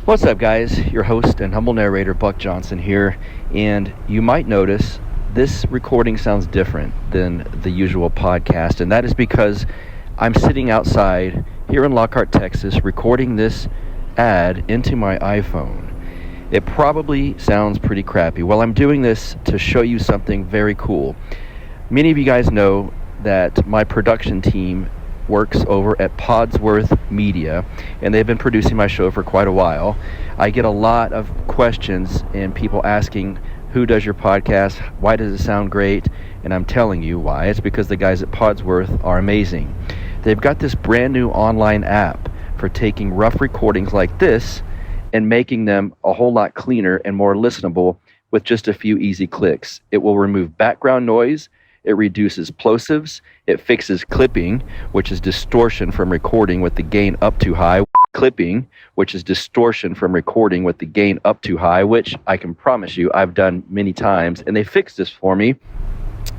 What's up, guys? Your host and humble narrator, Buck Johnson here, and you might notice this recording sounds different than the usual podcast, and that is because I'm sitting outside here in Lockhart, Texas, recording this ad into my iPhone. It probably sounds pretty crappy. Well, I'm doing this to show you something very cool. Many of you guys know that my production team works over at Podsworth Media, and they've been producing my show for quite a while. I get a lot of questions and people asking, who does your podcast? Why does it sound great? And I'm telling you why. It's because the guys at Podsworth are amazing. They've got this brand new online app for taking rough recordings like this and making them a whole lot cleaner and more listenable with just a few easy clicks. It will remove background noise. It reduces plosives, it fixes clipping, which is distortion from recording with the gain up too high, clipping, which is distortion from recording with the gain up too high, which I can promise you I've done many times, and they fixed this for me.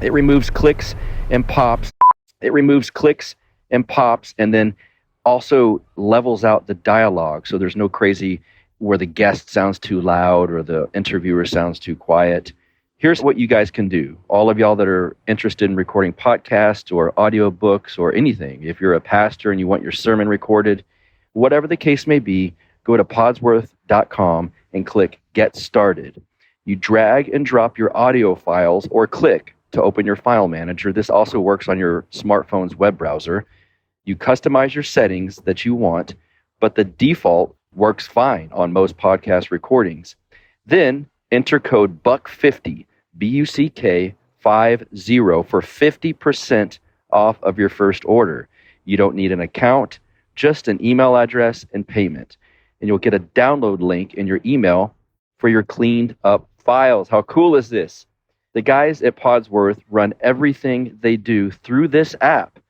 It removes clicks and pops. And then also levels out the dialogue, so there's no crazy where the guest sounds too loud or the interviewer sounds too quiet. Here's what you guys can do. All of y'all that are interested in recording podcasts or audiobooks or anything, if you're a pastor and you want your sermon recorded, whatever the case may be, go to podsworth.com and click Get Started. You drag and drop your audio files or click to open your file manager. This also works on your smartphone's web browser. You customize your settings that you want, but the default works fine on most podcast recordings. Then enter code BUCK50. BUCK50 for 50% off of your first order. You don't need an account, just an email address and payment. And you'll get a download link in your email for your cleaned up files. How cool is this? The guys at Podsworth run everything they do through this app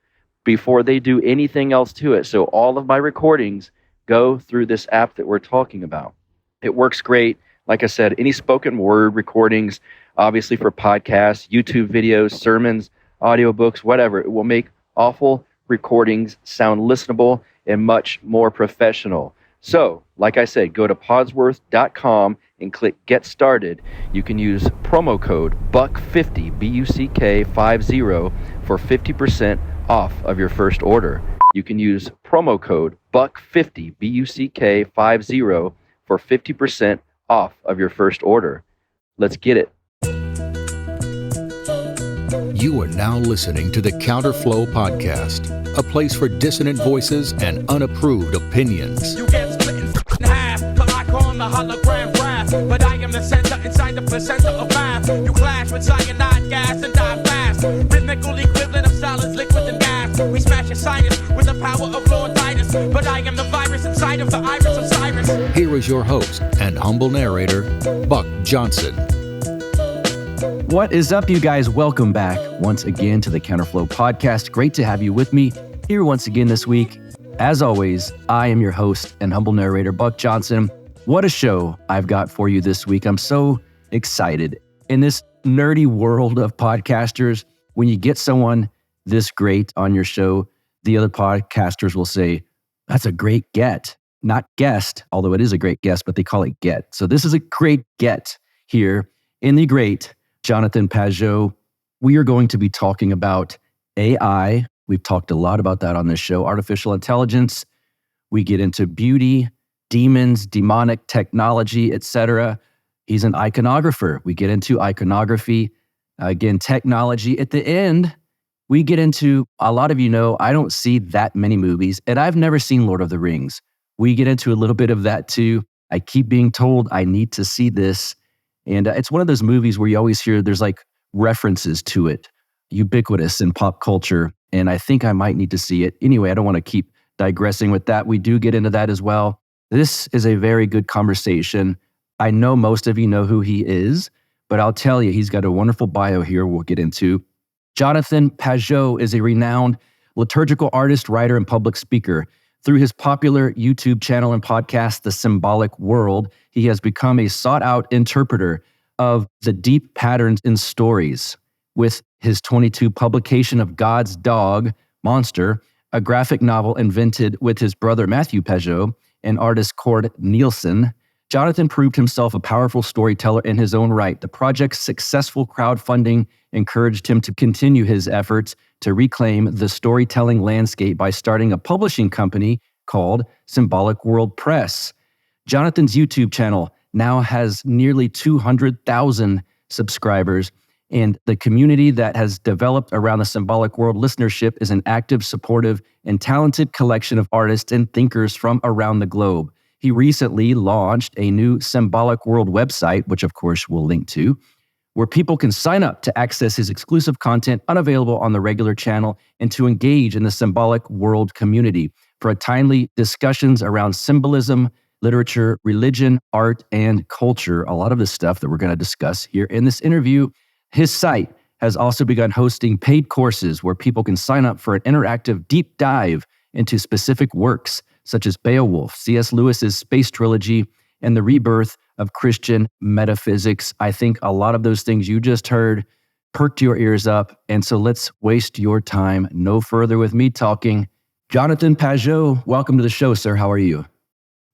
before they do anything else to it. So all of my recordings go through this app that we're talking about. It works great. Like I said, any spoken word recordings, obviously for podcasts, YouTube videos, sermons, audiobooks, whatever. It will make awful recordings sound listenable and much more professional. So, like I said, go to podsworth.com and click Get Started. You can use promo code BUCK50, BUCK50, for 50% off of your first order. You can use promo code BUCK50, BUCK50, for 50% off of your first order. Let's get it. You are now listening to the Counterflow Podcast, a place for dissonant voices and unapproved opinions. You get split in half, but I call the hologram brass. But I am the center inside the placenta of math. You clash with cyanide gas and die fast. Rhythmical equivalent of solids, liquid and gas. We smash your sinus with the power of Lord Titus. But I am the virus inside of the iris of Cyrus. Here is your host and humble narrator, Buck Johnson. What is up, you guys? Welcome back once again to the Counterflow Podcast. Great to have you with me here once again this week. As always, I am your host and humble narrator, Buck Johnson. What a show I've got for you this week. I'm so excited. In this nerdy world of podcasters, when you get someone this great on your show, the other podcasters will say, that's a great get. Not guest, although it is a great guest, but they call it get. So this is a great get here in the great Jonathan Pageau. We are going to be talking about AI. We've talked a lot about that on this show, artificial intelligence. We get into beauty, demons, demonic technology, etc. He's an iconographer. We get into iconography, again, technology. At the end, we get into, a lot of you know, I don't see that many movies, and I've never seen Lord of the Rings. We get into a little bit of that too. I keep being told I need to see this. And it's one of those movies where you always hear there's like references to it, ubiquitous in pop culture. And I think I might need to see it. Anyway, I don't want to keep digressing with that. We do get into that as well. This is a very good conversation. I know most of you know who he is, but I'll tell you, he's got a wonderful bio here we'll get into. Jonathan Pageau is a renowned liturgical artist, writer, and public speaker. Through his popular YouTube channel and podcast, The Symbolic World, he has become a sought-out interpreter of the deep patterns in stories. With his 22 publication of God's Dog, Monster, a graphic novel invented with his brother Matthew Pageau, and artist Cord Nielsen, Jonathan proved himself a powerful storyteller in his own right. The project's successful crowdfunding encouraged him to continue his efforts to reclaim the storytelling landscape by starting a publishing company called Symbolic World Press. Jonathan's YouTube channel now has nearly 200,000 subscribers, and the community that has developed around the Symbolic World listenership is an active, supportive, and talented collection of artists and thinkers from around the globe. He recently launched a new Symbolic World website, which of course we'll link to, where people can sign up to access his exclusive content unavailable on the regular channel and to engage in the Symbolic World community for timely discussions around symbolism, literature, religion, art, and culture. A lot of the stuff that we're going to discuss here in this interview. His site has also begun hosting paid courses where people can sign up for an interactive deep dive into specific works such as Beowulf, C.S. Lewis's Space Trilogy, and the rebirth of Christian metaphysics. I think a lot of those things you just heard perked your ears up, and so let's waste your time no further with me talking. Jonathan Pageau, welcome to the show, sir. How are you?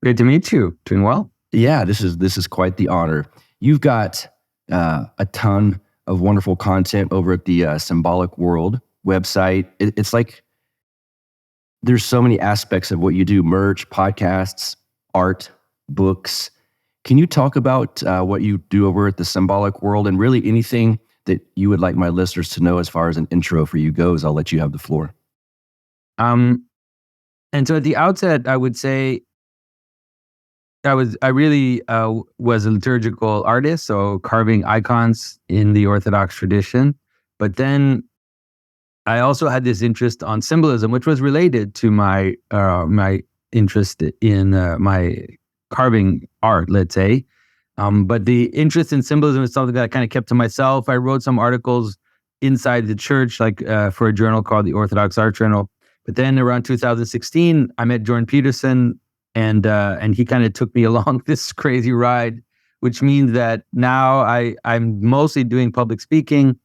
Great to meet you. Doing well? Yeah, this is quite the honor. You've got a ton of wonderful content over at the Symbolic World website. It's like there's so many aspects of what you do: merch, podcasts, art, books. Can you talk about what you do over at the Symbolic World and really anything that you would like my listeners to know as far as an intro for you goes? I'll let you have the floor. And so at the outset, I would say I really was a liturgical artist, so carving icons in the Orthodox tradition. But then I also had this interest on symbolism, which was related to my interest in my carving art, let's say. But the interest in symbolism is something that I kind of kept to myself. I wrote some articles inside the church, like for a journal called the Orthodox Arts Journal. But then around 2016, I met Jordan Peterson, and he kind of took me along this crazy ride, which means that now I'm mostly doing public speaking,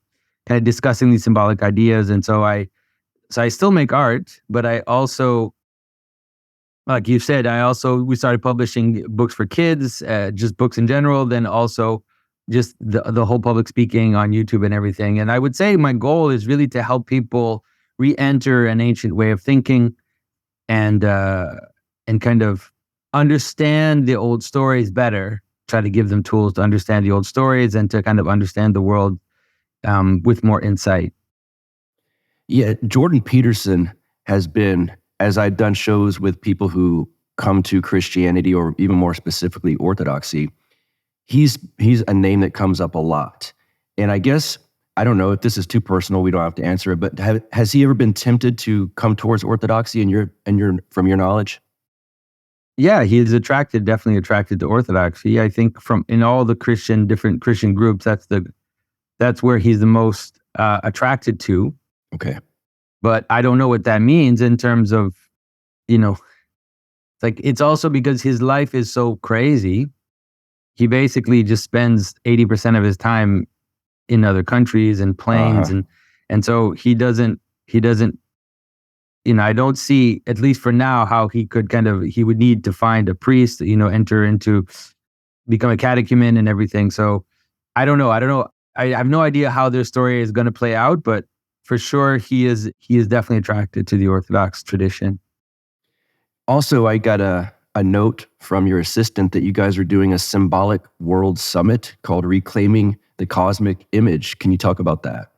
kind of discussing these symbolic ideas. And so I still make art, but I also, like you said, we started publishing books for kids, just books in general, then also just the whole public speaking on YouTube and everything. And I would say my goal is really to help people re-enter an ancient way of thinking and kind of understand the old stories better, try to give them tools to understand the old stories and to kind of understand the world with more insight. Yeah, Jordan Peterson has been, as I've done shows with people who come to Christianity or even more specifically Orthodoxy, he's a name that comes up a lot. And I guess, I don't know if this is too personal, we don't have to answer it, but has he ever been tempted to come towards Orthodoxy from your knowledge? Yeah, he is definitely attracted to Orthodoxy. I think in all the different Christian groups, that's where he's the most attracted to. Okay. But I don't know what that means in terms of, it's also because his life is so crazy. He basically just spends 80% of his time in other countries and planes. And so he doesn't, I don't see, at least for now, how he would need to find a priest, enter into, become a catechumen and everything. So I don't know. I have no idea how their story is going to play out, but for sure he is definitely attracted to the Orthodox tradition. Also, I got a note from your assistant that you guys are doing a Symbolic World Summit called Reclaiming the Cosmic Image. Can you talk about that?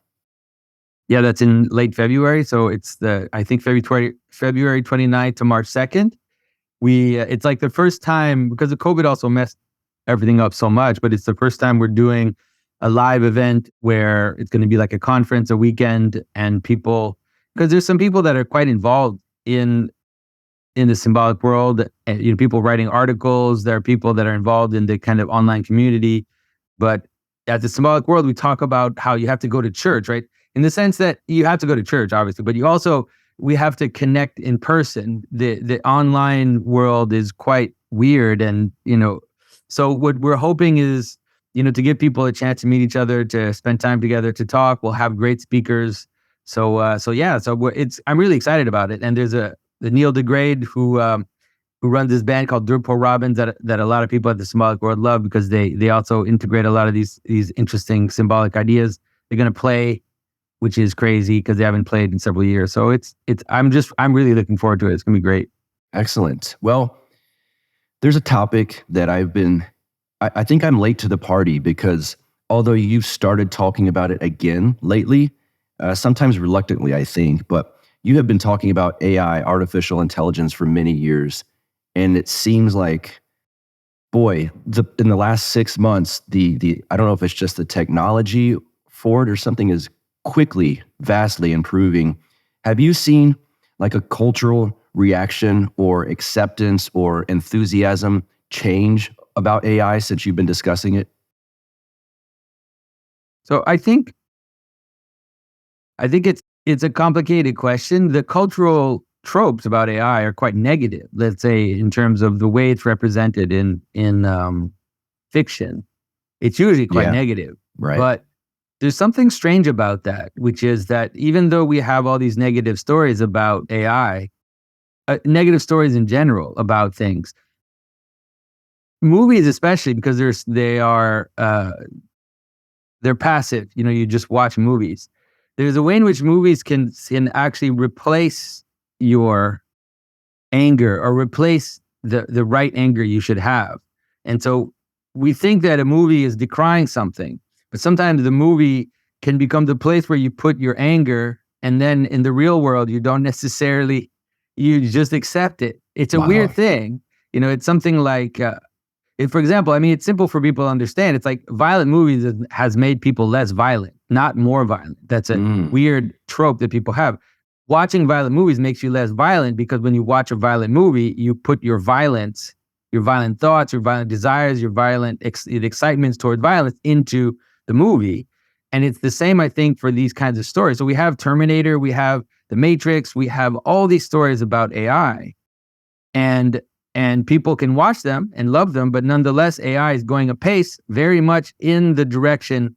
Yeah, that's in late February. So it's I think February 29th to March 2nd. It's like the first time, because of COVID also messed everything up so much, but it's the first time we're doing a live event where it's going to be like a conference, a weekend, and people, because there's some people that are quite involved in the symbolic world, and, people writing articles. There are people that are involved in the kind of online community. But at the symbolic world, we talk about how you have to go to church, right? In the sense that you have to go to church, obviously, but we have to connect in person. The online world is quite weird. And, so what we're hoping is, to give people a chance to meet each other, to spend time together, to talk. We'll have great speakers. I'm really excited about it. And there's the Neil deGrade who who runs this band called Durpo Robbins that a lot of people at the Symbolic World love because they also integrate a lot of these interesting symbolic ideas. They're going to play, which is crazy because they haven't played in several years. So I'm really looking forward to it. It's going to be great. Excellent. Well, there's a topic that I think I'm late to the party because although you've started talking about it again lately, sometimes reluctantly, I think, but you have been talking about AI, artificial intelligence, for many years. And it seems like, boy, in the last 6 months, I don't know if it's just the technology for it or something is quickly, vastly improving. Have you seen like a cultural reaction or acceptance or enthusiasm change about AI since you've been discussing it? So I think it's a complicated question. The cultural tropes about AI are quite negative, let's say, in terms of the way it's represented in fiction. It's usually quite negative. Right. But there's something strange about that, which is that even though we have all these negative stories about AI, negative stories in general about things, movies especially, because they're passive. You just watch movies. There's a way in which movies can actually replace your anger or replace the right anger you should have. And so we think that a movie is decrying something, but sometimes the movie can become the place where you put your anger, and then in the real world, you don't necessarily, you just accept it. It's a weird thing. It's something like, for example, I mean, it's simple for people to understand. It's like violent movies has made people less violent, not more violent. That's a weird trope that people have. Watching violent movies makes you less violent because when you watch a violent movie, you put your violence, your violent thoughts, your violent desires, your violent excitements toward violence into the movie. And it's the same, I think, for these kinds of stories. So we have Terminator, we have The Matrix, we have all these stories about AI. And people can watch them and love them, but nonetheless, AI is going apace very much in the direction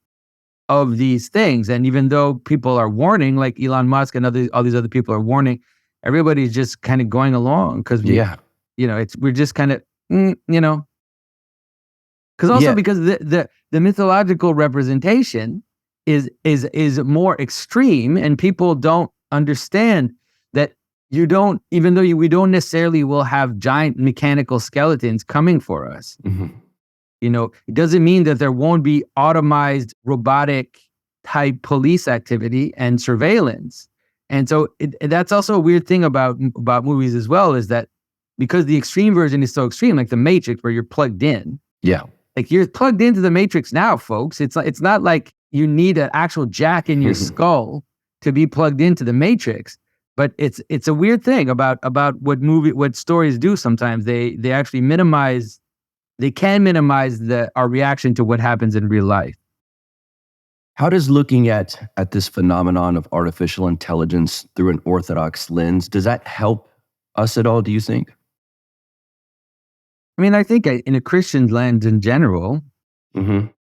of these things. And even though people are warning, like Elon Musk and all these other people are warning, everybody's just kind of going along because we're just kind of, because also because the mythological representation is more extreme, and people don't understand that even though we don't necessarily will have giant mechanical skeletons coming for us. Mm-hmm. It doesn't mean that there won't be automized robotic type police activity and surveillance. And so that's also a weird thing about movies as well, is that because the extreme version is so extreme, like The Matrix, where you're plugged in. Yeah. Like you're plugged into the Matrix now, folks. It's not like you need an actual jack in your skull to be plugged into the Matrix. But it's a weird thing about what stories do sometimes. They actually minimize. They can minimize our reaction to what happens in real life. How does looking at this phenomenon of artificial intelligence through an Orthodox lens, does that help us at all, do you think? I mean, I think in a Christian lens in general,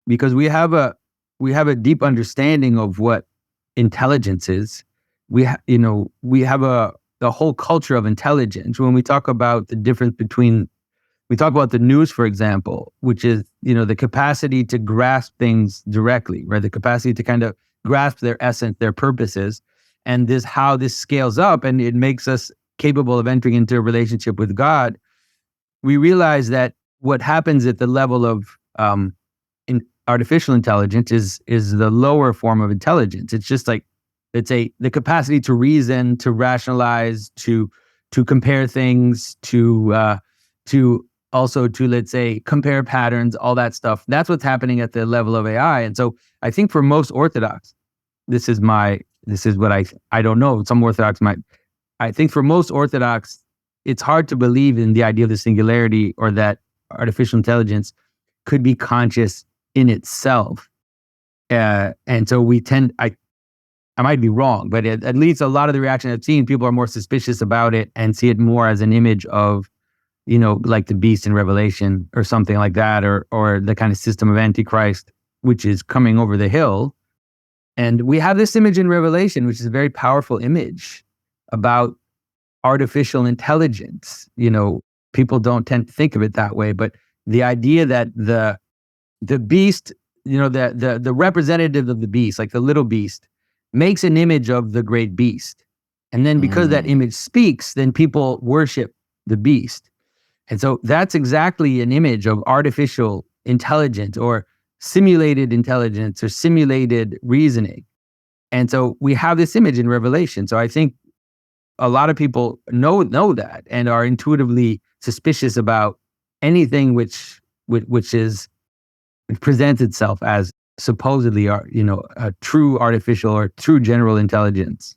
because we have a deep understanding of what intelligence is. We have a whole culture of intelligence. When we talk about the difference between, we talk about the news, for example, which is, the capacity to grasp things directly, right? The capacity to kind of grasp their essence, their purposes, and how this scales up and it makes us capable of entering into a relationship with God. We realize that what happens at the level of in artificial intelligence is the lower form of intelligence. It's just like, the capacity to reason, to rationalize, to compare things, to also to, let's say, compare patterns, all that stuff. That's what's happening at the level of AI. And so I think for most Orthodox, this is what I don't know. Some Orthodox I think for most Orthodox, it's hard to believe in the idea of the singularity or that artificial intelligence could be conscious in itself. And so I might be wrong, but at least a lot of the reaction I've seen, people are more suspicious about it and see it more as an image of, like the beast in Revelation or something like that, or the kind of system of Antichrist, which is coming over the hill. And we have this image in Revelation, which is a very powerful image about artificial intelligence. people don't tend to think of it that way, but the idea that the beast, the representative of the beast, like the little beast, makes an image of the great beast. And then because that image speaks, then people worship the beast. And so that's exactly an image of artificial intelligence or simulated intelligence or simulated reasoning. And so we have this image in Revelation. So I think a lot of people know that and are intuitively suspicious about anything which presents itself as supposedly a true artificial or true general intelligence.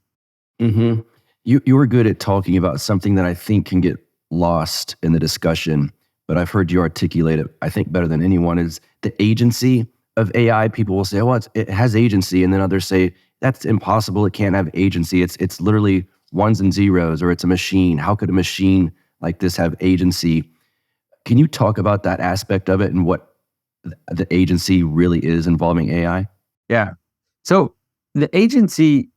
Mm-hmm. You were good at talking about something that I think can get lost in the discussion, but I've heard you articulate it, I think, better than anyone, is the agency of AI. People will say, oh, it has agency, and then others say, that's impossible, it can't have agency. It's literally ones and zeros, or it's a machine. How could a machine like this have agency? Can you talk about that aspect of it and what the agency really is involving AI? Yeah. So the agency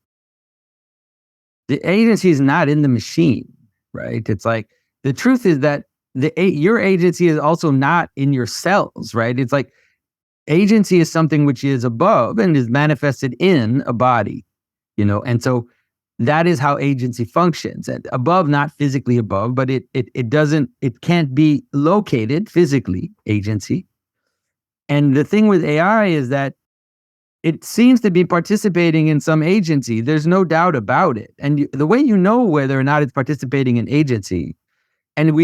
is not in the machine, right? It's like, the truth is that your agency is also not in your cells, right? It's like agency is something which is above and is manifested in a body, and so that is how agency functions. And above, not physically above, but it can't be located physically, agency. And the thing with AI is that it seems to be participating in some agency. There's no doubt about it. And the way you know whether or not it's participating in agency, and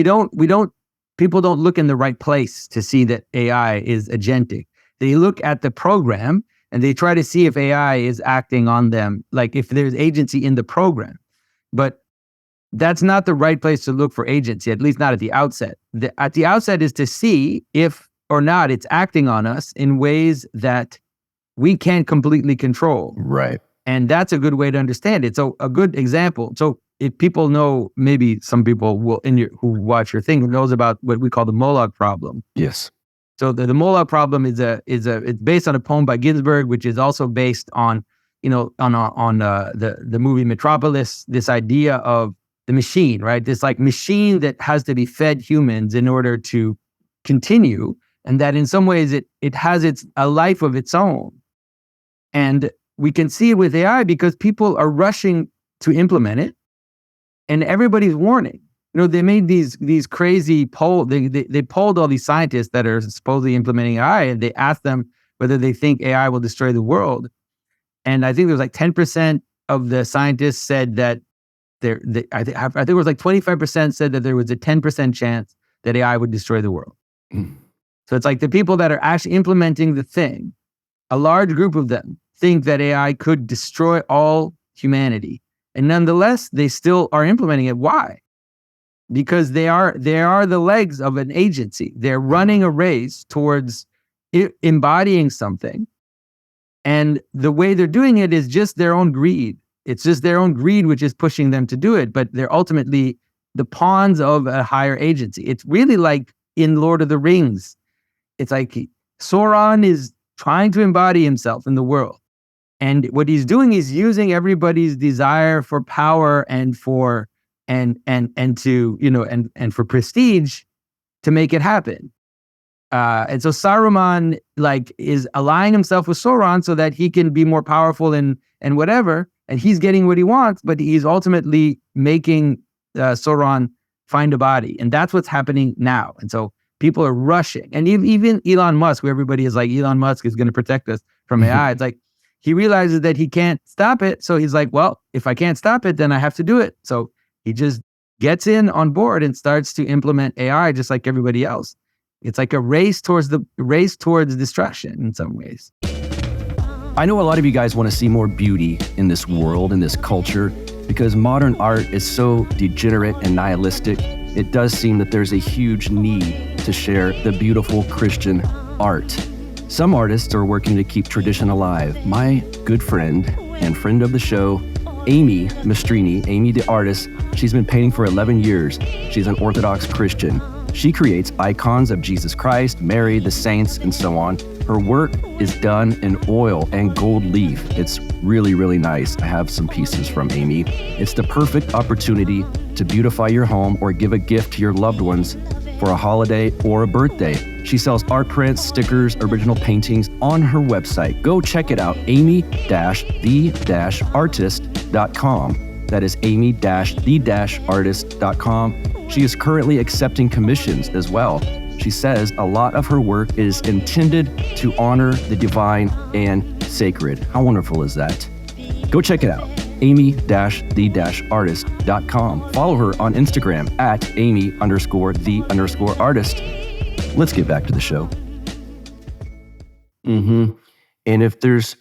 people don't look in the right place to see that AI is agentic. They look at the program and they try to see if AI is acting on them, like if there's agency in the program. But that's not the right place to look for agency, at least not at the outset. At the outset is to see if or not it's acting on us in ways that we can't completely control. Right. And that's a good way to understand it. So a good example. So if people know, maybe some people will who watch your thing knows about what we call the Moloch problem. Yes. So the Moloch problem it's based on a poem by Ginsberg, which is also based on the movie Metropolis. This idea of the machine, right? This like machine that has to be fed humans in order to continue, and that in some ways it has a life of its own. And we can see it with AI because people are rushing to implement it. And everybody's warning. They made these crazy poll. They polled all these scientists that are supposedly implementing AI, and they asked them whether they think AI will destroy the world. And I think there was like 10% of the scientists said that I think it was like 25% said that there was a 10% chance that AI would destroy the world. So it's like the people that are actually implementing the thing, a large group of them think that AI could destroy all humanity. And nonetheless, they still are implementing it. Why? Because they are the legs of an agency. They're running a race towards embodying something. And the way they're doing it is just their own greed. It's just their own greed which is pushing them to do it. But they're ultimately the pawns of a higher agency. It's really like in Lord of the Rings. It's like Sauron is trying to embody himself in the world. And what he's doing is using everybody's desire for power and for and for prestige to make it happen. And so Saruman is aligning himself with Sauron so that he can be more powerful and whatever, and he's getting what he wants, but he's ultimately making Sauron find a body, and that's what's happening now. And so people are rushing, and even Elon Musk, where everybody is like, Elon Musk is going to protect us from AI. It's like he realizes that he can't stop it, so he's like, well, if I can't stop it, then I have to do it. So he just gets on board and starts to implement AI just like everybody else. It's like a race towards destruction in some ways. I know a lot of you guys want to see more beauty in this world, in this culture, because modern art is so degenerate and nihilistic. It does seem that there's a huge need to share the beautiful Christian art. Some artists are working to keep tradition alive. My good friend and friend of the show, Amy Mastrini, Amy the artist, she's been painting for 11 years. She's an Orthodox Christian. She creates icons of Jesus Christ, Mary, the saints, and so on. Her work is done in oil and gold leaf. It's really, really nice. I have some pieces from Amy. It's the perfect opportunity to beautify your home or give a gift to your loved ones for a holiday or a birthday. She sells art prints, stickers, original paintings on her website. Go check it out, amy-the-artist.com. That is amy-the-artist.com. She is currently accepting commissions as well. She says a lot of her work is intended to honor the divine and sacred. How wonderful is that? Go check it out, amy-the-artist.com. Follow her on Instagram at amy_the_artist. Let's get back to the show. And if it's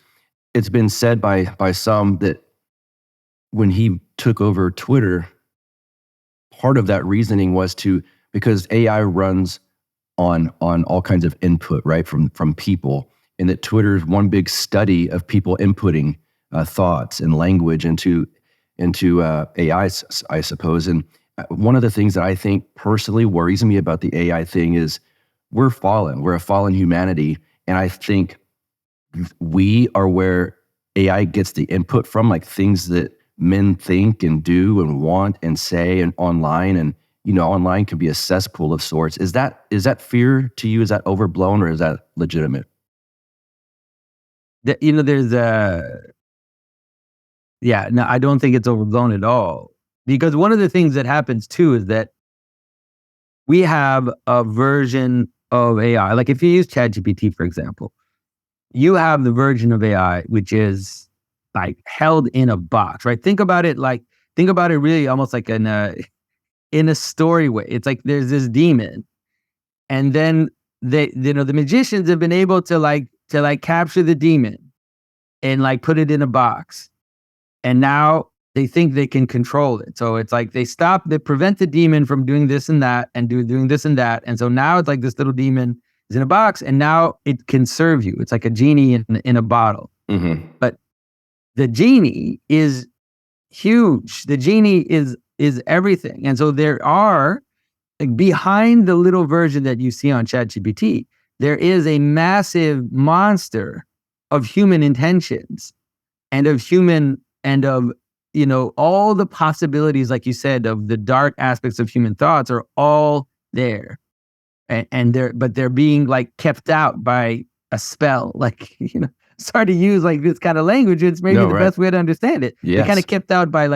been said by some that when he took over Twitter, part of that reasoning was because AI runs on all kinds of input, right, from people, and that Twitter is one big study of people inputting thoughts and language into AI, I suppose. And one of the things that I think personally worries me about the AI thing is we're fallen. We're a fallen humanity, and I think we are where AI gets the input from, like things that men think and do and want and say, and online. And online can be a cesspool of sorts. Is that fear to you? Is that overblown, or is that legitimate? There's no, I don't think it's overblown at all. Because one of the things that happens too is that we have a version of AI. Like if you use ChatGPT, for example, you have the version of AI which is like held in a box, right? Think about it really almost like in a story way. It's like there's this demon, and then the magicians have been able to capture the demon and like put it in a box, and now they think they can control it. So it's like they prevent the demon from doing this and that and doing this and that. And so now it's like this little demon is in a box, and now it can serve you. It's like a genie in a bottle. Mm-hmm. But the genie is huge. The genie is everything. And so there are, like, behind the little version that you see on ChatGPT, there is a massive monster of human intentions and of all the possibilities, like you said, of the dark aspects of human thoughts are all there. And they're being like kept out by a spell. Like, start to use like this kind of language. It's maybe the best way to understand it. Yes. They're kind of kept out by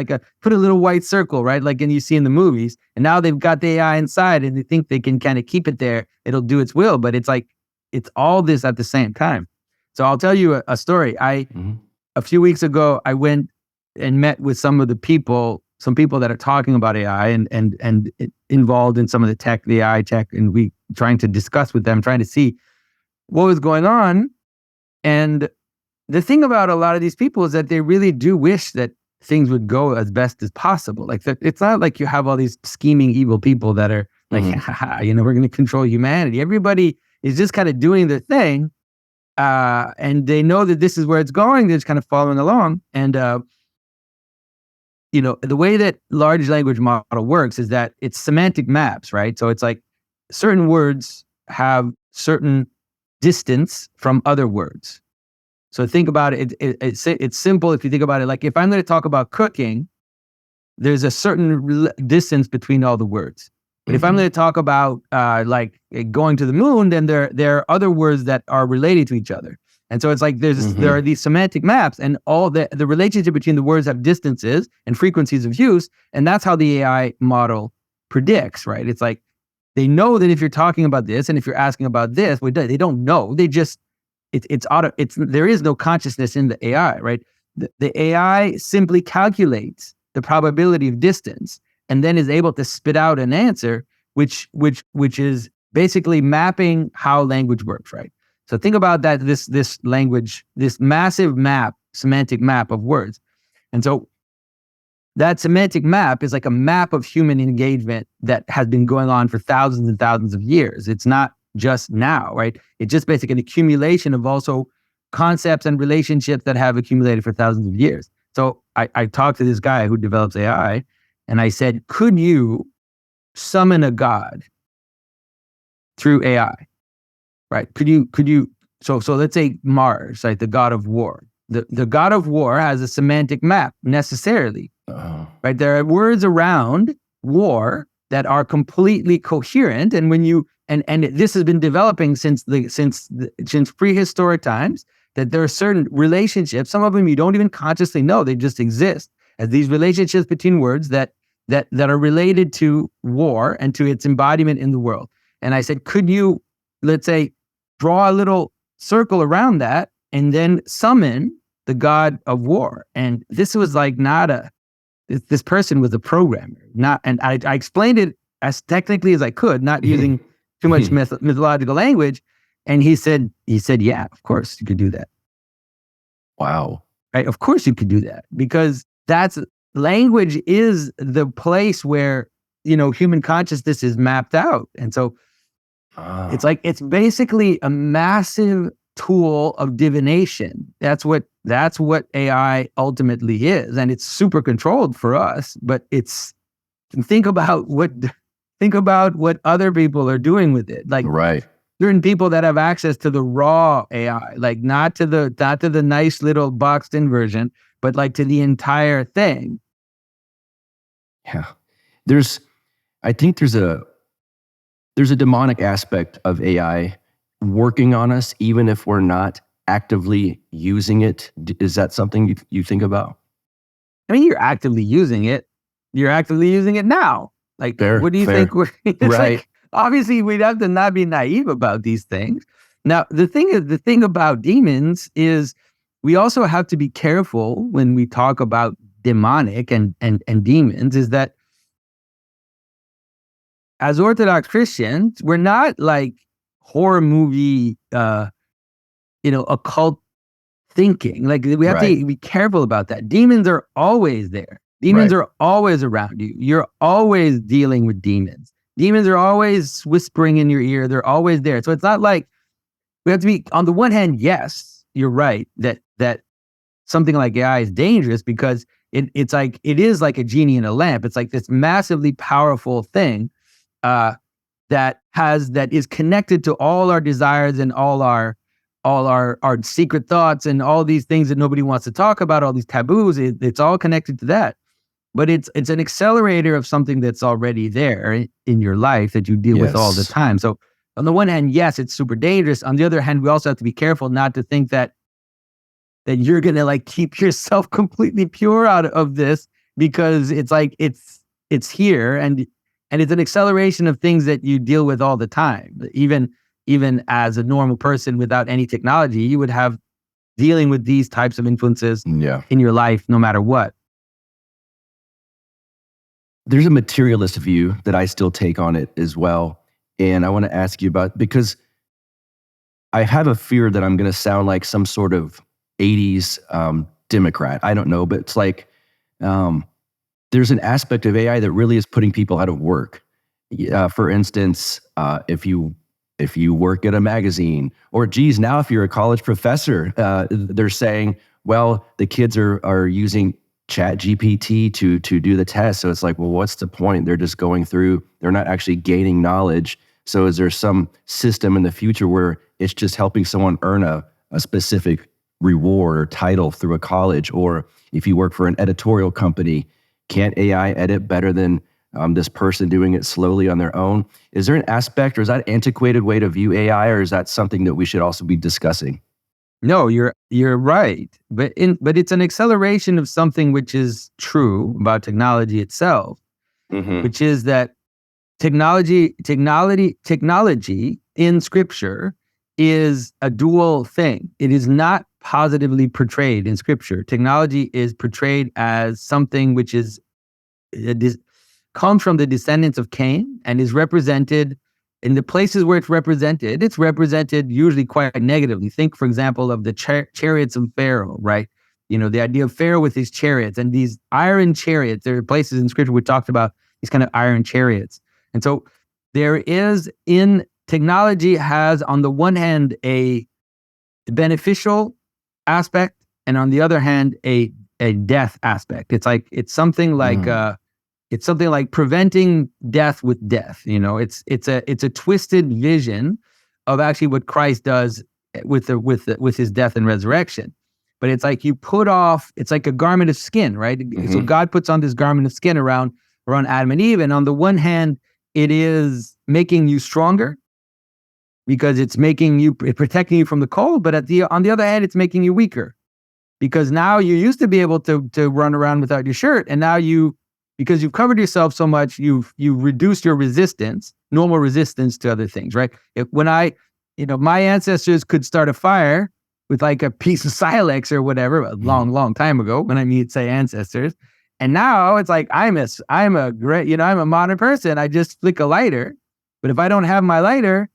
put a little white circle, right? Like, and you see in the movies, and now they've got the AI inside and they think they can kind of keep it there. It'll do its will, but it's like, it's all this at the same time. So I'll tell you a story. A few weeks ago, I went and met with some people that are talking about AI and involved in some of the AI tech, and we trying to discuss with them, trying to see what was going on. And the thing about a lot of these people is that they really do wish that things would go as best as possible. Like, it's not like you have all these scheming evil people that are like, we're going to control humanity. Everybody is just kind of doing their thing. And they know that this is where it's going. They're just kind of following along. And, the way that large language model works is that it's semantic maps, right? So it's like certain words have certain distance from other words. So think about it. It's simple if you think about it. Like if I'm going to talk about cooking, there's a certain distance between all the words. But if I'm going to talk about like going to the moon, then there are other words that are related to each other. And so it's like there are these semantic maps, and all the relationship between the words have distances and frequencies of use, and that's how the AI model predicts, right? It's like they know that if you're talking about this and if you're asking about this, they don't know. They just there is no consciousness in the AI, right? The AI simply calculates the probability of distance and then is able to spit out an answer, which is basically mapping how language works, right? So think about that, this language, this massive map, semantic map of words. And so that semantic map is like a map of human engagement that has been going on for thousands and thousands of years. It's not just now, right? It's just basically an accumulation of also concepts and relationships that have accumulated for thousands of years. So I talked to this guy who develops AI, and I said, could you summon a god through AI, right? Could you, so let's say Mars, right? The god of war. The god of war has a semantic map necessarily, right? There are words around war that are completely coherent. And when you, and this has been developing since prehistoric times, that there are certain relationships, some of them you don't even consciously know, they just exist as these relationships between words that are related to war and to its embodiment in the world. And I said, could you, let's say, draw a little circle around that and then summon the god of war? And this was like this person was a programmer, and I explained it as technically as I could, not using too much mythological language. And he said, yeah, of course you could do that. Wow. Right? Of course you could do that, because language is the place where, human consciousness is mapped out. And so it's basically a massive tool of divination. That's what AI ultimately is. And it's super controlled for us, but think about what other people are doing with it. Like, right. Certain people that have access to the raw AI, like not to the nice little boxed in version, but like to the entire thing. Yeah. I think there's a demonic aspect of AI working on us, even if we're not actively using it. Is that something you think about? I mean, you're actively using it. You're actively using it now. Like, what do you think? It's right. Like, obviously, we'd have to not be naive about these things. Now, the thing about demons is we also have to be careful when we talk about demonic and demons, is that as Orthodox Christians, we're not like horror movie, occult thinking. Like, we have to be careful about that. Demons are always there. Demons are always around you. You're always dealing with demons. Demons are always whispering in your ear. They're always there. So it's not like we have to be, on the one hand, yes, you're right, that something like AI is dangerous, because it is like a genie in a lamp. It's like this massively powerful thing that is connected to all our desires and all our secret thoughts and all these things that nobody wants to talk about, all these taboos. It's all connected to that. But it's an accelerator of something that's already there in your life that you deal with all the time. So on the one hand, yes, it's super dangerous. On the other hand, we also have to be careful not to think that you're going to like keep yourself completely pure out of this, because it's like it's here and it's an acceleration of things that you deal with all the time. Even as a normal person without any technology, you would have dealing with these types of influences in your life no matter what. There's a materialist view that I still take on it as well. And I want to ask you about, because I have a fear that I'm going to sound like some sort of 80s Democrat. I don't know, but it's like there's an aspect of AI that really is putting people out of work. For instance, if you work at a magazine, or geez, now if you're a college professor, they're saying, well, the kids are using Chat GPT to do the test. So it's like, well, what's the point? They're just going through, they're not actually gaining knowledge. So is there some system in the future where it's just helping someone earn a specific reward or title through a college? Or if you work for an editorial company, can't AI edit better than this person doing it slowly on their own? Is there an aspect, or is that an antiquated way to view AI, or is that something that we should also be discussing? No, you're right, but it's an acceleration of something which is true about technology itself, which is that technology in Scripture is a dual thing. It is not positively portrayed in Scripture. Technology is portrayed as something which is comes from the descendants of Cain and is represented in the places where it's represented usually quite negatively. Think, for example, of the chariots of Pharaoh, right? The idea of Pharaoh with his chariots and these iron chariots. There are places in Scripture we talked about these kind of iron chariots. And so there is, in technology, has on the one hand a beneficial aspect, and on the other hand a death aspect. It's something like it's something like preventing death with death. It's a twisted vision of actually what Christ does with his death and resurrection. But it's like you put off, it's like a garment of skin, right? So God puts on this garment of skin around Adam and Eve. And on the one hand, it is making you stronger because it's protecting you from the cold. But on the other hand, it's making you weaker because now you used to be able to run around without your shirt. And now because you've covered yourself so much, you've reduced your resistance, normal resistance to other things, right? My ancestors could start a fire with like a piece of silex or whatever a long time ago when I say ancestors. And now it's like, I'm a modern person. I just flick a lighter, but if I don't have my lighter,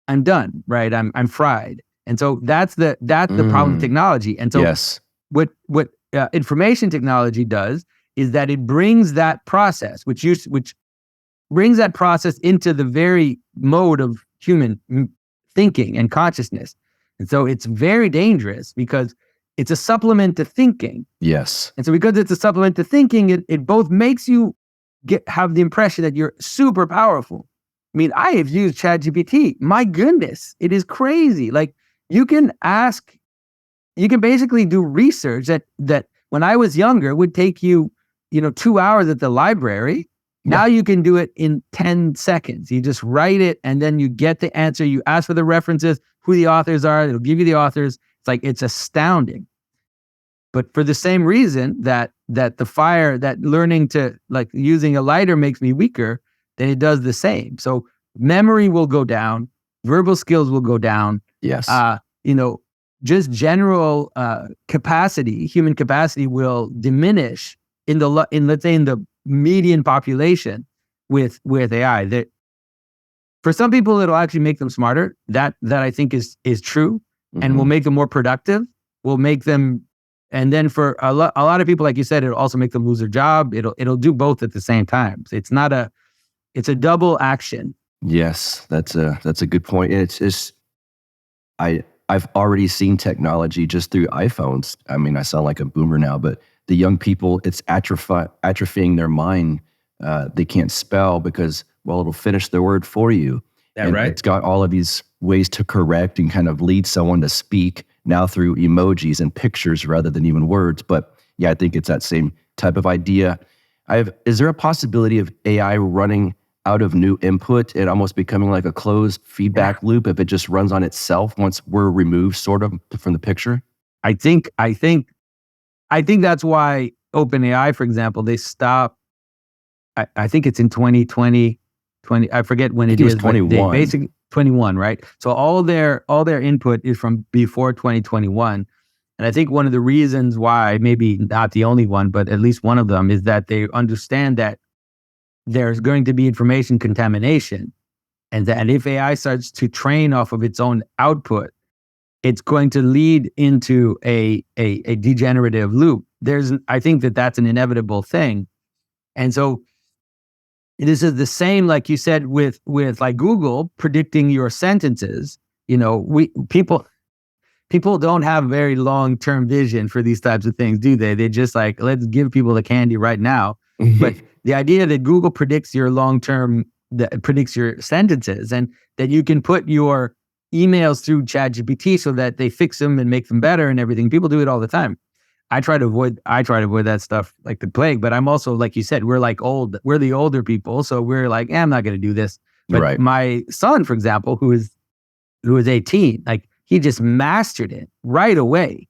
I'm done, right? I'm fried. And so that's the problem with technology. And so yes. what information technology does is that it brings that process, which brings that process into the very mode of human thinking and consciousness. And so it's very dangerous because it's a supplement to thinking. Yes. And so because it's a supplement to thinking, it both makes you have the impression that you're super powerful. I mean, I have used ChatGPT. My goodness, it is crazy. Like you can basically do research that when I was younger would take you, 2 hours at the library. Now you can do it in 10 seconds. You just write it and then you get the answer. You ask for the references, who the authors are. It'll give you the authors. It's astounding. But for the same reason that the fire, that learning to using a lighter makes me weaker, then it does the same. So memory will go down, verbal skills will go down. Yes. Just general capacity, human capacity will diminish in the median population with AI. That for some people it'll actually make them smarter. That I think is true, and will make them more productive. Will make them, and then for a lot of people, like you said, it'll also make them lose their job. It'll do both at the same time. It's a double action. Yes, that's a good point. I've already seen technology just through iPhones. I mean, I sound like a boomer now, but the young people, it's atrophying their mind. They can't spell because, it'll finish the word for you. That right? It's got all of these ways to correct and kind of lead someone to speak now through emojis and pictures rather than even words. But yeah, I think it's that same type of idea. Is there a possibility of AI running out of new input and almost becoming like a closed feedback loop if it just runs on itself once we're removed sort of from the picture? I think that's why OpenAI, for example, they stopped. I think it's in 2020, I forget when it is. 21. Basically 21, right? So all their input is from before 2021. And I think one of the reasons why, maybe not the only one, but at least one of them, is that they understand that there's going to be information contamination. And if AI starts to train off of its own output, it's going to lead into a degenerative loop. I think that's an inevitable thing. And so this is the same, like you said, with like Google predicting your sentences. People don't have very long-term vision for these types of things, do they? They just let's give people the candy right now. But the idea that Google predicts your long-term, that predicts your sentences, and that you can put your emails through ChatGPT so that they fix them and make them better and everything. People do it all the time. I try to avoid that stuff like the plague, but I'm also, like you said, we're the older people. So we're like, I'm not going to do this. But Right. My son, for example, who is 18, he just mastered it right away.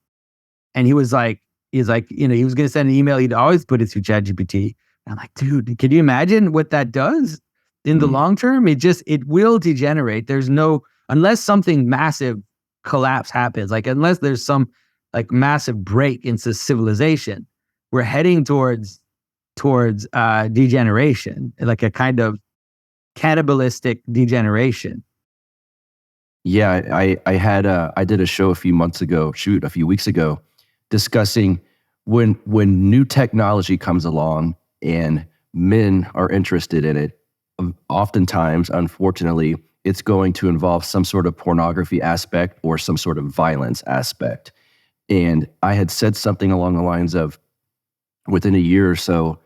And he was going to send an email. He'd always put it through ChatGPT. I'm like, dude, can you imagine what that does in the long term? It will degenerate. Unless something massive collapse happens, unless there's some massive break into civilization, we're heading towards degeneration, like a kind of cannibalistic degeneration. Yeah, I did a show a few weeks ago, discussing when new technology comes along and men are interested in it, oftentimes, unfortunately, it's going to involve some sort of pornography aspect or some sort of violence aspect. And I had said something along the lines of, within a year or so,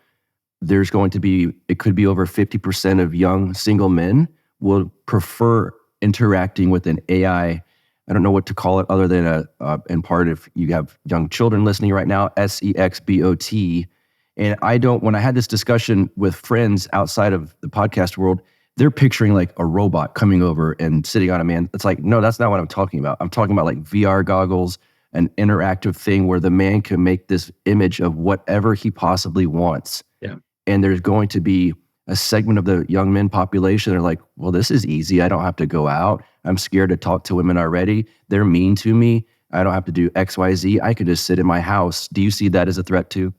there's going to be, it could be over 50% of young single men will prefer interacting with an AI. I don't know what to call it other than in part, if you have young children listening right now, SEXBOT. And when I had this discussion with friends outside of the podcast world, they're picturing like a robot coming over and sitting on a man. It's like, no, that's not what I'm talking about. I'm talking about like VR goggles, an interactive thing where the man can make this image of whatever he possibly wants. Yeah. And there's going to be a segment of the young men population that are like, well, this is easy. I don't have to go out. I'm scared to talk to women already. They're mean to me. I don't have to do X, Y, Z. I could just sit in my house. Do you see that as a threat too?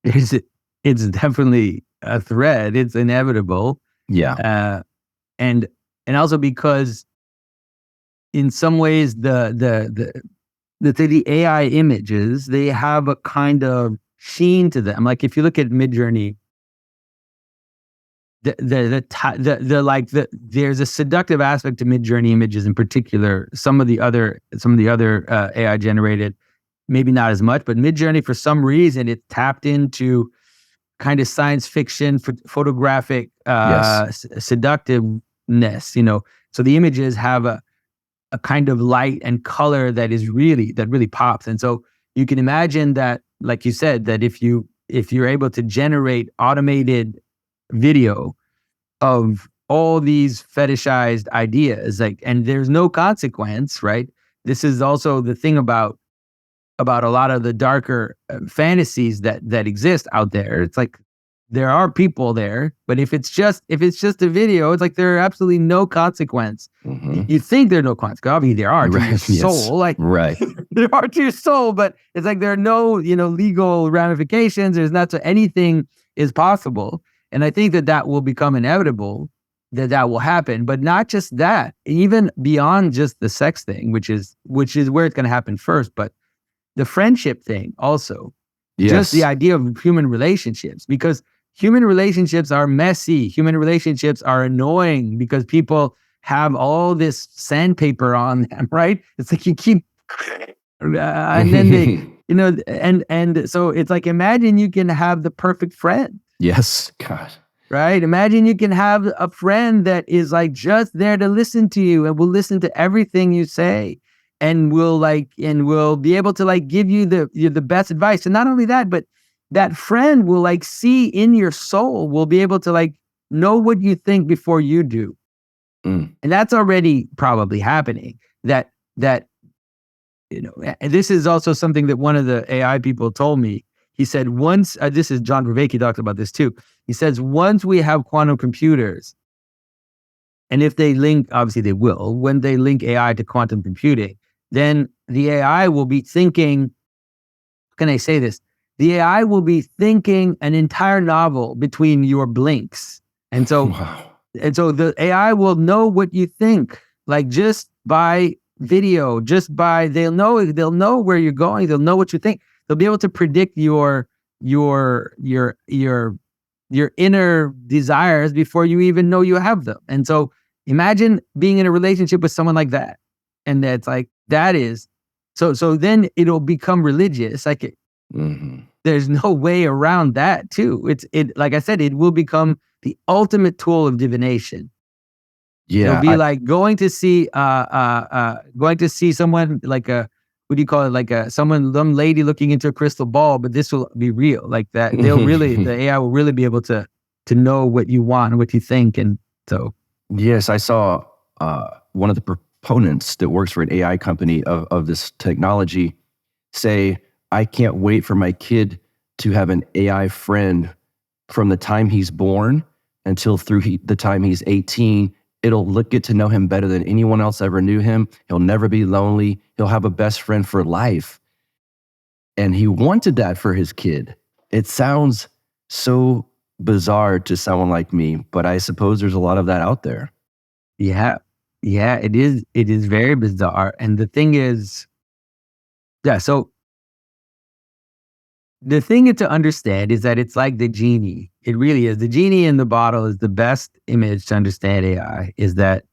It's definitely a threat. It's inevitable. Yeah. And also because in some ways the AI images, they have a kind of sheen to them. Like if you look at Midjourney, there's a seductive aspect to Midjourney images in particular. Some of the other AI generated, maybe not as much, but Midjourney, for some reason, it tapped into kind of science fiction, photographic seductiveness. So the images have a kind of light and color that really pops. And so you can imagine that, like you said, that if you're able to generate automated video of all these fetishized ideas, and there's no consequence, right? This is also the thing about a lot of the darker fantasies that exist out there. It's like there are people there, but if it's just a video, it's like there are absolutely no consequence. Mm-hmm. You think there are no consequences. Obviously, there are to your soul. Yes. Right. There are to your soul, but it's like there are no legal ramifications. There's not, so anything is possible. And I think that will become inevitable, that will happen. But not just that, even beyond just the sex thing, which is where it's going to happen first, but the friendship thing also. Yes. Just the idea of human relationships, because human relationships are messy. Human relationships are annoying because people have all this sandpaper on them, right? It's like you keep, and then they, and so it's like, imagine you can have the perfect friend. Yes. God. Right? Imagine you can have a friend that is like just there to listen to you and will listen to everything you say and will be able to like give you the best advice. And not only that, but that friend will like see in your soul, will be able to like know what you think before you do. And that's already probably happening. That and this is also something that one of the AI people told me. He said once, this is John Vervaeke talked about this too. He says once we have quantum computers, and if they link, obviously they will, when they link AI to quantum computing, then the AI will be thinking, how can I say this? The AI will be thinking an entire novel between your blinks. And so, Wow. And so the AI will know what you think, like just by video, they'll know where you're going. They'll know what you think. They'll be able to predict your inner desires before you even know you have them. And so imagine being in a relationship with someone like that. And that's like, that is, so then it'll become religious. Like there's no way around that too. Like I said, it will become the ultimate tool of divination. Yeah. It'll be like going to see someone like what do you call it? Like some lady looking into a crystal ball, but this will be real. Like that, the AI will really be able to know what you want and what you think. And so, yes, I saw one of the proponents that works for an AI company of this technology say, I can't wait for my kid to have an AI friend from the time he's born until through the time he's 18. It'll get to know him better than anyone else ever knew him. He'll never be lonely. He'll have a best friend for life. And he wanted that for his kid. It sounds so bizarre to someone like me, but I suppose there's a lot of that out there. Yeah, it is. It is very bizarre. And the thing is, so the thing to understand is that it's like the genie. It really is. The genie in the bottle is the best image to understand AI, is that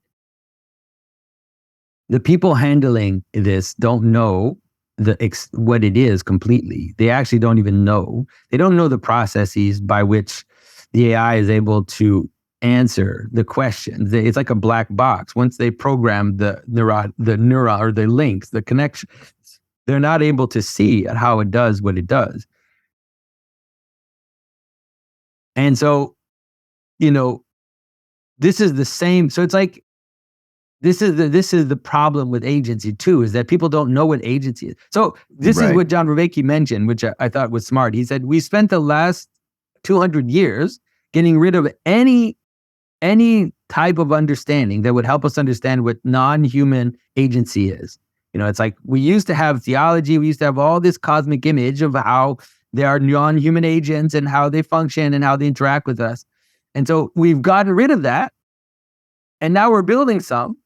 the people handling this don't know what it is completely. They actually don't even know. They don't know the processes by which the AI is able to answer the questions. It's like a black box. Once they program the neuron or the links, the connections, they're not able to see how it does what it does. And so, this is the same. So it's like, this is the problem with agency too, is that people don't know what agency is. So this is what John Vervaeke mentioned, which I thought was smart. He said, we spent the last 200 years getting rid of any type of understanding that would help us understand what non-human agency is. It's like we used to have theology, we used to have all this cosmic image of how there are non-human agents and how they function and how they interact with us. And so we've gotten rid of that. And now we're building some.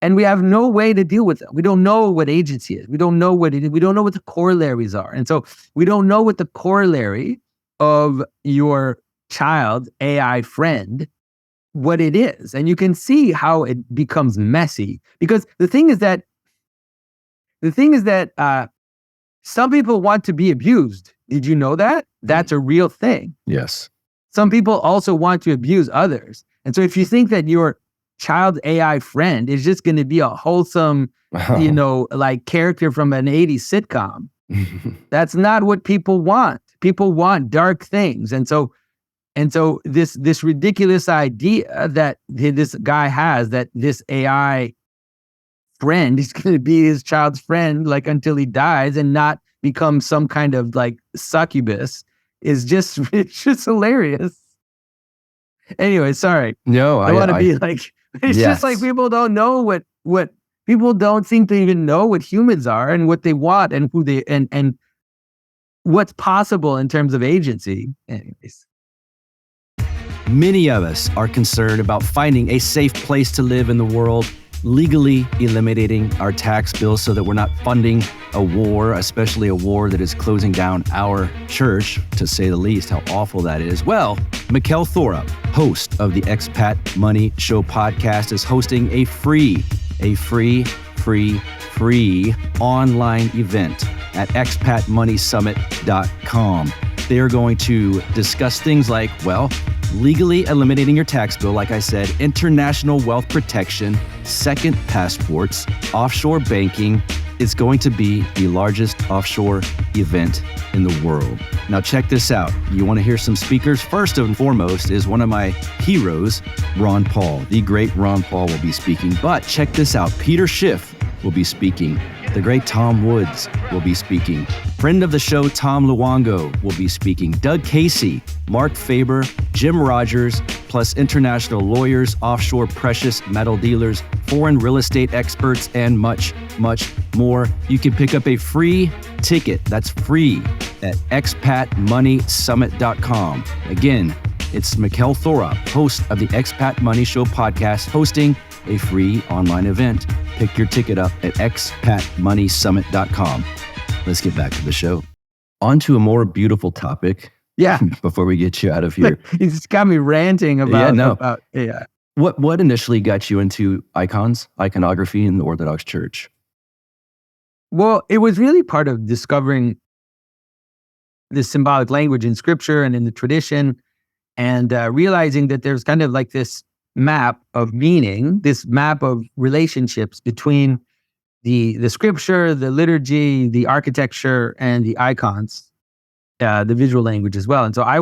And we have no way to deal with them. We don't know what agency is. We don't know what it is. We don't know what the corollaries are. And so we don't know what the corollary of your child AI friend, what it is. And you can see how it becomes messy. Because the thing is that some people want to be abused. Did you know that? That's a real thing. Yes. Some people also want to abuse others. And so if you think that your child AI friend is just going to be a wholesome, like character from an 80s sitcom, that's not what people want. People want dark things. And so this ridiculous idea that this guy has, that this AI friend is going to be his child's friend, like until he dies and not become some kind of like succubus, it's just hilarious. Anyway, sorry. No, I want to be like, it's just like people don't know what people don't seem to even know what humans are and what they want and who they and what's possible in terms of agency. Anyways. Many of us are concerned about finding a safe place to live in the world, legally eliminating our tax bills so that we're not funding a war, especially a war that is closing down our church, to say the least, how awful that is. Well, Mikkel Thorup, host of the Expat Money Show podcast, is hosting a free online event at expatmoneysummit.com. They are going to discuss things like, well, legally eliminating your tax bill, like I said, international wealth protection, second passports, offshore banking. It's going to be the largest offshore event in the world. Now check this out. You want to hear some speakers? First and foremost is one of my heroes, Ron Paul. The great Ron Paul will be speaking. But check this out. Peter Schiff will be speaking. The great Tom Woods will be speaking. Friend of the show, Tom Luongo, will be speaking. Doug Casey, Mark Faber, Jim Rogers, plus international lawyers, offshore precious metal dealers, foreign real estate experts, and much, much more. You can pick up a free ticket. That's free at expatmoneysummit.com. Again, it's Mikkel Thorup, host of the Expat Money Show podcast, hosting a free online event. Pick your ticket up at expatmoneysummit.com. Let's get back to the show. On to a more beautiful topic. Yeah. Before we get you out of here. It's got me ranting about AI. What initially got you into iconography in the Orthodox Church? Well, it was really part of discovering the symbolic language in scripture and in the tradition, and realizing that there's kind of like this map of meaning, this map of relationships between the scripture, the liturgy, the architecture, and the icons, the visual language as well. And so I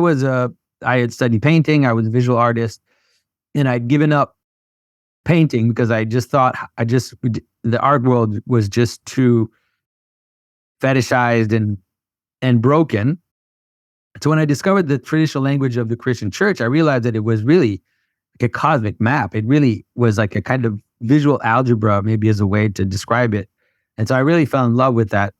had studied painting. I was a visual artist, and I'd given up painting because I just thought the art world was just too fetishized and broken. So when I discovered the traditional language of the Christian church, I realized that it was really like a cosmic map. It really was like a kind of visual algebra, maybe as a way to describe it. And so I really fell in love with that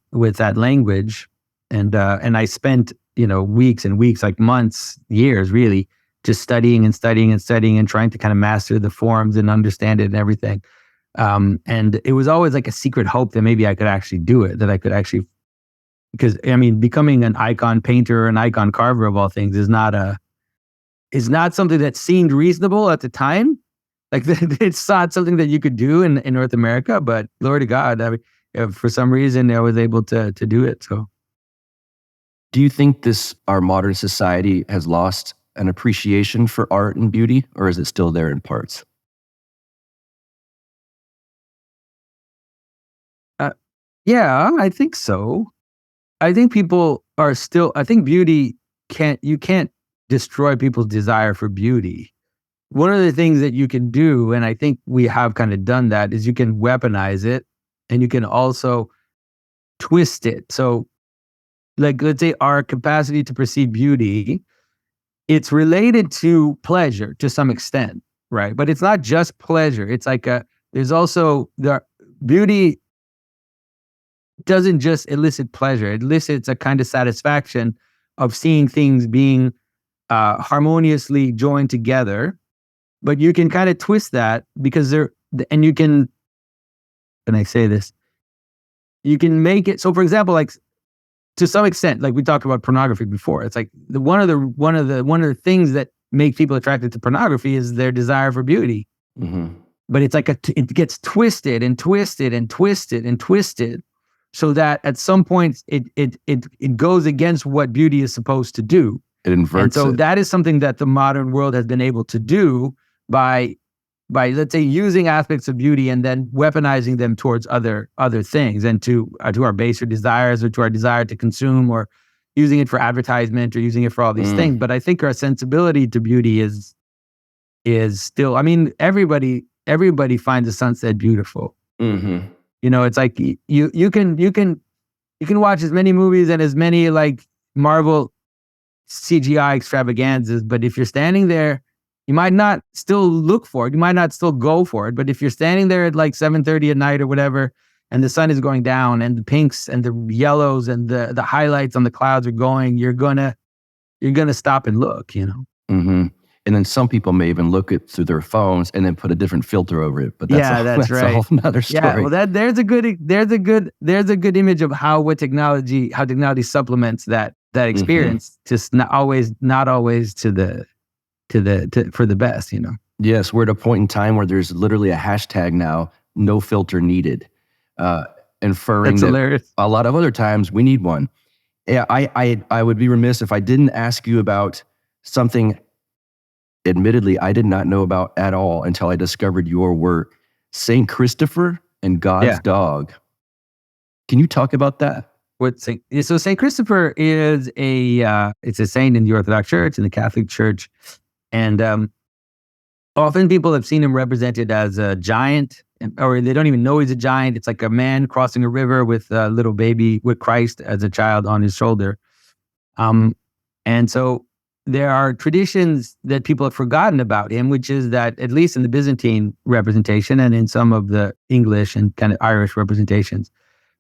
language. And I spent, weeks and weeks, like months, years, really, just studying and trying to kind of master the forms and understand it and everything. And it was always like a secret hope that maybe I could actually do it, that I could actually, because becoming an icon painter, an icon carver of all things is not something that seemed reasonable at the time. Like it's not something that you could do in North America, but glory to God, for some reason I was able to do it. So Do you think our modern society has lost an appreciation for art and beauty, or is it still there in parts? Yeah, I think so. I think people are still, I think you can't destroy people's desire for beauty. One of the things that you can do, and I think we have kind of done that, is you can weaponize it and you can also twist it. So, like, let's say our capacity to perceive beauty, it's related to pleasure to some extent, right? But it's not just pleasure. It's like there's also beauty doesn't just elicit pleasure. It elicits a kind of satisfaction of seeing things being harmoniously joined together. But you can kind of twist that because and you can, and I say this, you can make it. So, for example, like to some extent, like we talked about pornography before, it's like one of the things that make people attracted to pornography is their desire for beauty. Mm-hmm. But it's like it gets twisted and twisted and twisted and twisted, so that at some point it goes against what beauty is supposed to do. It inverts and so it. that is something that the modern world has been able to do by let's say using aspects of beauty and then weaponizing them towards other things and to our baser desires or to our desire to consume, or using it for advertisement or using it for all these things. But I think our sensibility to beauty is still, I mean, everybody finds a sunset beautiful. Mm-hmm. You know, it's like you can watch as many movies and as many like Marvel CGI extravaganzas, but if you're standing there, you might not still look for it. You might not still go for it. But if you're standing there at like 7:30 at night or whatever, and the sun is going down and the pinks and the yellows and the highlights on the clouds are going, you're gonna stop and look, you know? Mm-hmm. And then some people may even look it through their phones and then put a different filter over it. But that's right. a whole nother story. Yeah, well, there's a good image of how technology supplements that experience, just not always for the best, you know. Yes, we're at a point in time where there's literally a hashtag now, no filter needed, inferring That's that hilarious. a lot of other times we need one. Yeah, I would be remiss if I didn't ask you about something. Admittedly, I did not know about at all until I discovered your work, Saint Christopher and God's Dog. Can you talk about that? So Saint Christopher is it's a saint in the Orthodox Church, in the Catholic Church, and often people have seen him represented as a giant, or they don't even know he's a giant. It's like a man crossing a river with a little baby, with Christ as a child on his shoulder. And so there are traditions that people have forgotten about him, which is that, at least in the Byzantine representation and in some of the English and kind of Irish representations,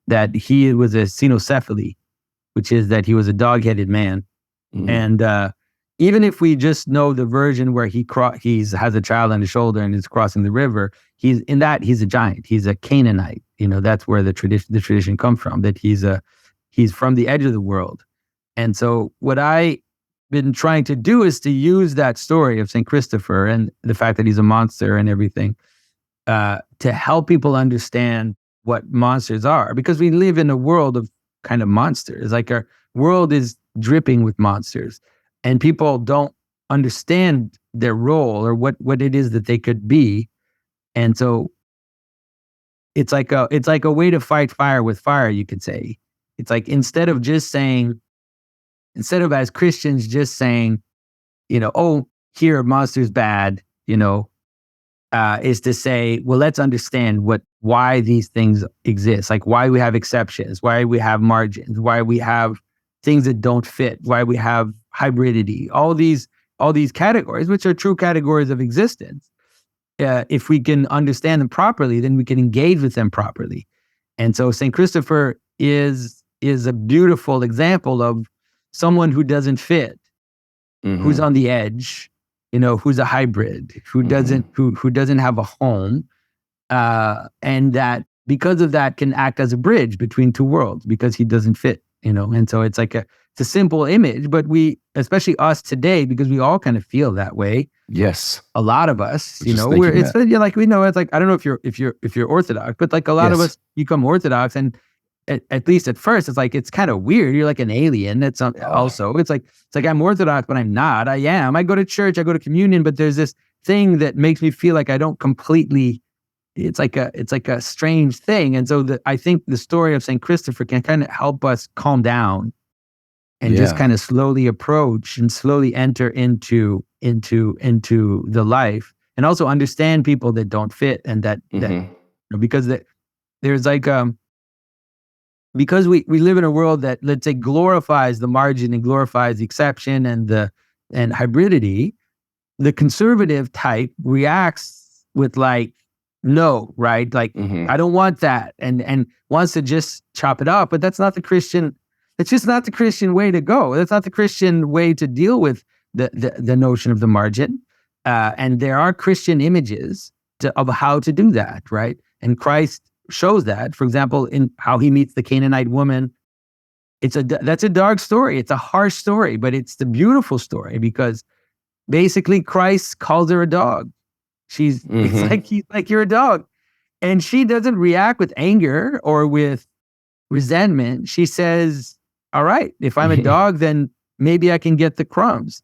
that he was a cynocephaly, which is that he was a dog-headed man. Mm-hmm. And even if we just know the version where he has a child on his shoulder and is crossing the river, he's a giant. He's a Canaanite. You know, that's where the tradition comes from, that he's from the edge of the world. And so what I been trying to do is to use that story of St. Christopher and the fact that he's a monster and everything to help people understand what monsters are, because we live in a world of kind of monsters. Like, our world is dripping with monsters, and people don't understand their role or what it is that they could be. And so it's like a way to fight fire with fire, you could say. It's like, instead of as Christians just saying, you know, oh, here, monster's bad, you know, is to say, well, let's understand why these things exist, like why we have exceptions, why we have margins, why we have things that don't fit, why we have hybridity, all these categories, which are true categories of existence. If we can understand them properly, then we can engage with them properly. And so St. Christopher is a beautiful example of someone who doesn't fit, Mm-hmm. who's on the edge, you know, who's a hybrid, who doesn't have a home, and that because of that can act as a bridge between two worlds, because he doesn't fit, you know. And so it's a simple image, but we, especially us today, because we all kind of feel that way. Yes, a lot of us, you know, we know it's like, I don't know if you're Orthodox, but like a lot of us become Orthodox, and at least at first, it's like, it's kind of weird. You're like an alien. It's also, it's like I'm Orthodox, but I'm not. I am. I go to church, I go to communion, but there's this thing that makes me feel like I don't completely, it's like a strange thing. And so I think the story of St. Christopher can kind of help us calm down and just kind of slowly approach and slowly enter into the life, and also understand people that don't fit, and that because there's like because we live in a world that, let's say, glorifies the margin and glorifies the exception and hybridity. The conservative type reacts with like, no, right? Like, I don't want that, and wants to just chop it up. But that's not the Christian. It's just not the Christian way to go. That's not the Christian way to deal with the notion of the margin. And there are Christian images of how to do that, right? And Christ shows that, for example, in how he meets the Canaanite woman. That's a dark story. It's a harsh story, but it's the beautiful story, because basically Christ calls her a dog. He's like, you're a dog. And she doesn't react with anger or with resentment. She says, all right, if I'm a dog, then maybe I can get the crumbs.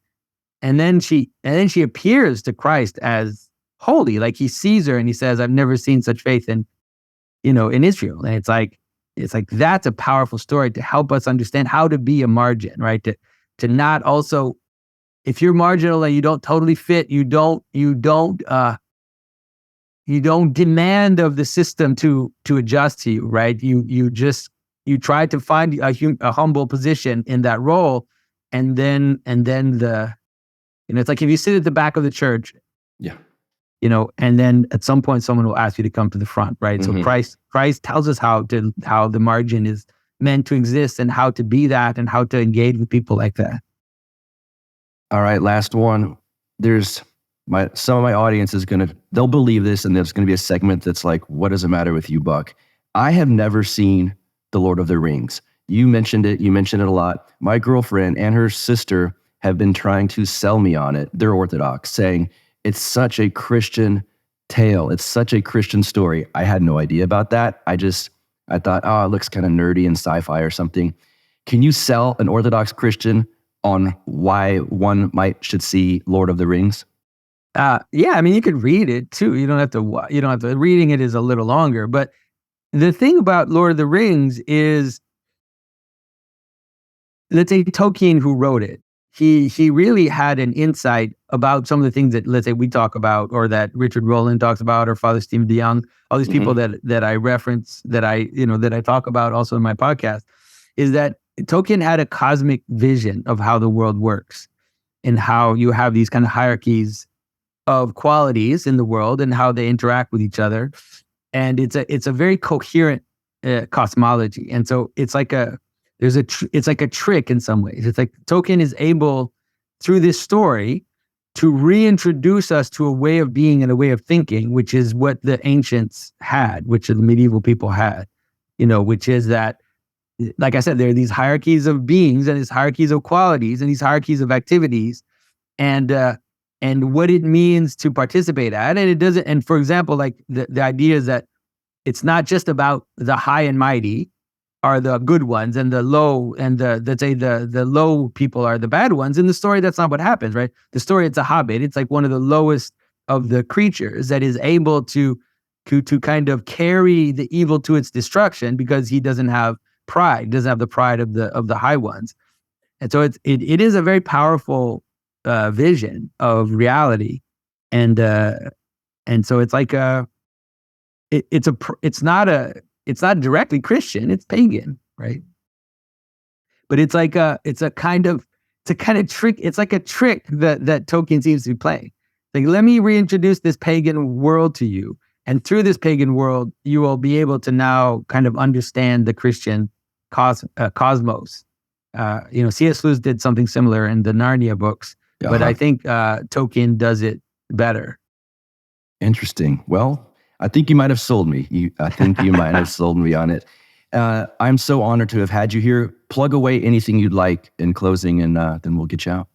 And then she appears to Christ as holy. Like, he sees her and he says, I've never seen such faith in Israel. And it's like that's a powerful story to help us understand how to be a margin, right? To not also, if you're marginal and you don't totally fit, you don't demand of the system to adjust to you, right? You try to find a humble position in that role, and then it's like if you sit at the back of the church, and then at some point someone will ask you to come to the front, right? So Christ tells us how the margin is meant to exist, and how to be that, and how to engage with people like that. All right, last one. Some of my audience they'll believe this, and there's gonna be a segment that's like, what does it matter with you, Buck? I have never seen The Lord of the Rings. You mentioned it a lot. My girlfriend and her sister have been trying to sell me on it. They're Orthodox, saying it's such a Christian tale. It's such a Christian story. I had no idea about that. I thought, it looks kind of nerdy and sci-fi or something. Can you sell an Orthodox Christian on why one should see Lord of the Rings? Yeah, I mean, you could read it too. You don't have to. Reading it is a little longer, but the thing about Lord of the Rings is, let's say Tolkien, who wrote it, he really had an insight about some of the things that, let's say, we talk about, or that Richard Rowland talks about, or Father Stephen DeYoung, all these people that I reference, that I talk about also in my podcast, is that Tolkien had a cosmic vision of how the world works, and how you have these kind of hierarchies of qualities in the world, and how they interact with each other. And it's a very coherent cosmology. And so it's like it's like a trick in some ways. It's like Tolkien is able, through this story, to reintroduce us to a way of being and a way of thinking, which is what the ancients had, which the medieval people had, which is that, like I said, there are these hierarchies of beings, and these hierarchies of qualities, and these hierarchies of activities, and what it means to participate at. And it doesn't, and for example, like the idea is that it's not just about the high and mighty are the good ones, and the low, and let's say the low people are the bad ones. In the story, that's not what happens, right? The story, it's a hobbit. It's like one of the lowest of the creatures that is able to kind of carry the evil to its destruction, because he doesn't have pride, doesn't have the pride of the high ones. And so it is a very powerful vision of reality, and so it's like it's not directly Christian, it's pagan, right? But it's like a kind of trick. It's like a trick that Tolkien seems to be playing. Like, let me reintroduce this pagan world to you, and through this pagan world, you will be able to now kind of understand the Christian cosmos. C.S. Lewis did something similar in the Narnia books, but I think Tolkien does it better. Interesting. Well, I think you might have sold me. I think you might have sold me on it. I'm so honored to have had you here. Plug away anything you'd like in closing, and then we'll get you out.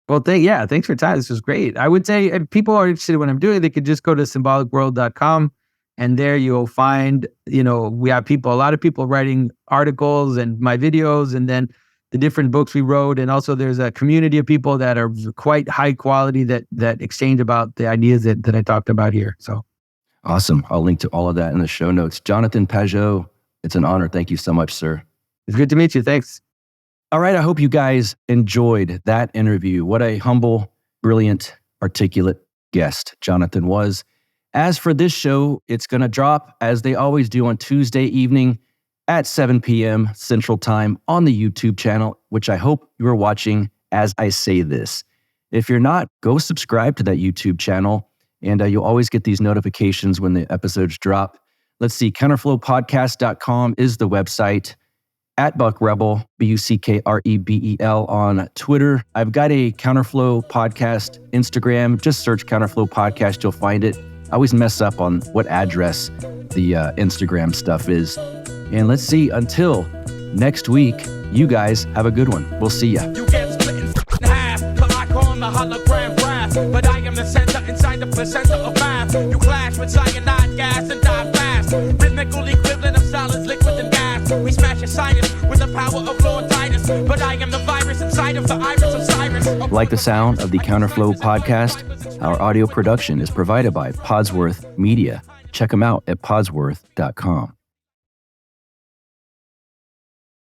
Well, thanks for your time. This was great. I would say if people are interested in what I'm doing, they could just go to symbolicworld.com And there you'll find, we have a lot of people writing articles and my videos, and then the different books we wrote. And also there's a community of people that are quite high quality that exchange about the ideas that I talked about here. So awesome. I'll link to all of that in the show notes. Jonathan Pageau, it's an honor. Thank you so much, sir. It's good to meet you. Thanks. All right. I hope you guys enjoyed that interview. What a humble, brilliant, articulate guest Jonathan was. As for this show, it's going to drop as they always do on Tuesday evening at 7 p.m. Central Time on the YouTube channel, which I hope you are watching as I say this. If you're not, go subscribe to that YouTube channel, and you'll always get these notifications when the episodes drop. Let's see, counterflowpodcast.com is the website. At Buck Rebel, BuckRebel on Twitter. I've got a Counterflow Podcast Instagram. Just search Counterflow Podcast, you'll find it. I always mess up on what address the Instagram stuff is. And let's see, until next week, you guys have a good one. We'll see ya. You get split in half, but I call the hologram brass. But I am the center inside the placenta of math. You clash with cyanide gas and die fast. Rhythmical equivalent of solids, liquid, and gas. We smash your sinus with the power of Lord Titus. But I am the virus inside of the iris of Cyrus. Like the sound of the Counterflow Podcast? Our audio production is provided by Podsworth Media. Check them out at podsworth.com.